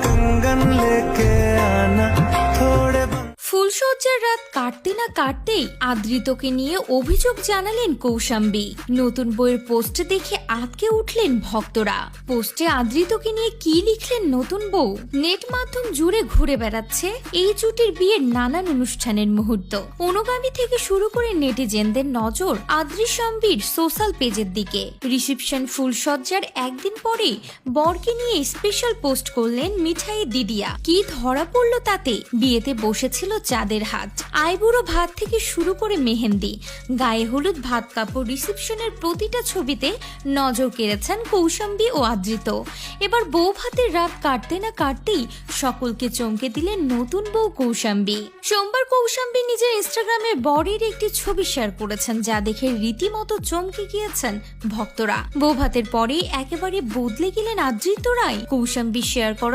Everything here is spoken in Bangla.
कंगन लेके आना थोड़े ফুলসজ্জার রাত কাটতে না কাটতেই আদ্রিতকে নিয়ে অভিযোগ জানালেন কৌশাম্বী। নতুন বইয়ের পোস্ট দেখে আঁতকে উঠলেন ভক্তরা। পোস্টে আদ্রিতকে নিয়ে কি লিখলেন নতুন বউ? নেট মাধ্যম জুড়ে ঘুরে বেড়াচ্ছে এই জুটির বিয়ের নানান অনুষ্ঠানের মুহূর্ত। অনুগামী থেকে শুরু করে নেটিজেনদের নজর আদ্রিশাম্বীর সোশ্যাল পেজের দিকে। রিসেপশন ফুলসজ্জার একদিন পরেই বরকে নিয়ে স্পেশাল পোস্ট করলেন মিঠাই দিদিয়া। কি ধরা পড়লো তাতে? বিয়েতে বসেছিল চাঁদের হাত, আইবুড়ো ভাত থেকে শুরু করে মেহেন্দি, গায়ে হলুদ, ভাত কাপড়। রিসেপশনের প্রতিটা ছবিতে নজর কেড়েছেন কৌশাম্বী ও আদ্রিত। এবার বউ ভাতের রাত কাটতে না কাটতেই সকলকে চমকে দিলেন নতুন বউ কৌশাম্বী। সোমবার কৌশাম্বী নিজের ইনস্টাগ্রামে বরের একটি ছবি শেয়ার করেছেন, যা দেখে রীতিমতো চমকে গিয়েছেন ভক্তরা। বউ ভাতের পরেই একেবারে বদলে গেলেন আদ্রিত রায়। কৌশাম্বী শেয়ার করা